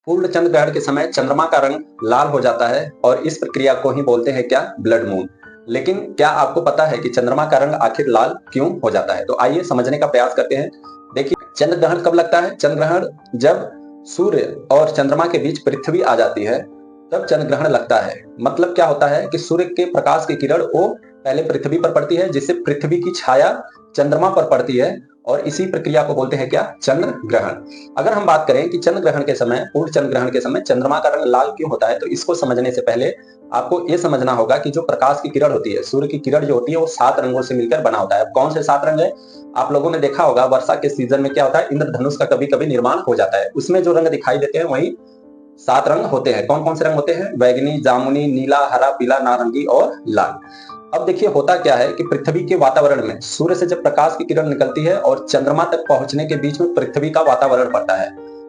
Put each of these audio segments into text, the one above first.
पूर्ण चंद्र ग्रहण के समय चंद्रमा का रंग लाल हो जाता है और इस प्रक्रिया को ही बोलते हैं क्या, ब्लड मून। लेकिन क्या आपको पता है कि चंद्रमा का रंग आखिर लाल क्यों हो जाता है? तो आइए समझने का प्रयास करते हैं। देखिए, चंद्र ग्रहण कब लगता है? चंद्र ग्रहण जब सूर्य और चंद्रमा के बीच पृथ्वी आ जाती है, तब चंद्र ग्रहण लगता है। मतलब क्या होता है कि सूर्य के प्रकाश की किरण वो पहले पृथ्वी पर पड़ती है, जिससे पृथ्वी की छाया चंद्रमा पर पड़ती है और इसी प्रक्रिया को बोलते हैं क्या, चंद्र ग्रहण। अगर हम बात करें कि चंद्र ग्रहण के समय, पूर्ण चंद्र ग्रहण के समय चंद्रमा का रंग लाल क्यों होता है, तो इसको समझने से पहले आपको ये समझना होगा कि जो प्रकाश की किरण होती है, सूर्य की किरण जो होती है, वो 7 रंगों से मिलकर बना होता है। अब कौन से 7 रंग है? आप लोगों ने देखा होगा वर्षा के सीजन में क्या होता है, इंद्रधनुष का कभी कभी निर्माण हो जाता है। उसमें जो रंग दिखाई देते हैं वही 7 रंग होते हैं। कौन कौन से रंग होते हैं? बैगनी, जामुनी, नीला, हरा, पीला, नारंगी और लाल। अब देखिए, होता क्या है कि पृथ्वी के वातावरण में सूर्य से जब प्रकाश की किरण निकलती है और चंद्रमा तक पहुंचने के बीच में पृथ्वी का वातावरण पड़ता है,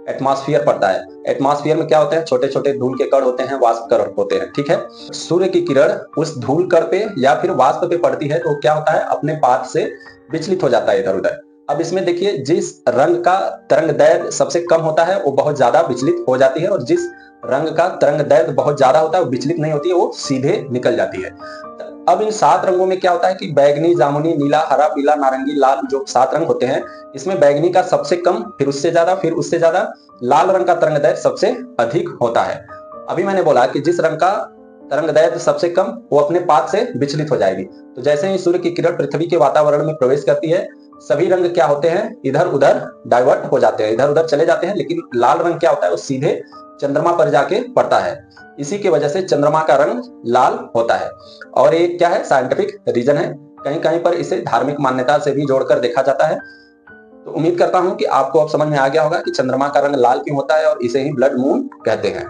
एटमॉस्फेयर पड़ता है। एटमॉस्फेयर में क्या होते हैं? छोटे छोटे धूल के कण होते हैं, वाष्प कण होते हैं, ठीक है। सूर्य की किरण उस धूल कण पे या फिर वाष्प पे पड़ती है तो क्या होता है, अपने पाथ से विचलित हो जाता है इधर उधर। अब इसमें देखिए, जिस रंग का तरंग दैर्घ्य सबसे कम होता है वो बहुत ज्यादा विचलित हो जाती है, और जिस रंग का तरंग दैर्घ्य बहुत ज्यादा होता है वो विचलित नहीं होती है, वो सीधे निकल जाती है। अब इन 7 रंगों में क्या होता है कि बैगनी, जामुनी, नीला, हरा, पीला, नारंगी, लाल, जो 7 रंग होते हैं, इसमें बैगनी का सबसे कम, फिर उससे ज्यादा, फिर उससे ज्यादा, लाल रंग का तरंग दैर्घ्य सबसे अधिक होता है। अभी मैंने बोला कि जिस रंग का तरंग दैर्घ्य सबसे कम, वो अपने पाथ से विचलित हो जाएगी। तो जैसे ही सूर्य की किरण पृथ्वी के वातावरण में प्रवेश करती है, सभी रंग क्या होते हैं, इधर उधर डाइवर्ट हो जाते हैं, इधर उधर चले जाते हैं, लेकिन लाल रंग क्या होता है, वो सीधे चंद्रमा पर जाके पड़ता है। इसी की वजह से चंद्रमा का रंग लाल होता है। और एक क्या है, साइंटिफिक रीजन है। कहीं कहीं पर इसे धार्मिक मान्यता से भी जोड़कर देखा जाता है। तो उम्मीद करता हूं कि आपको अब समझ में आ गया होगा कि चंद्रमा का रंग लाल क्यों होता है और इसे ही ब्लड मून कहते हैं।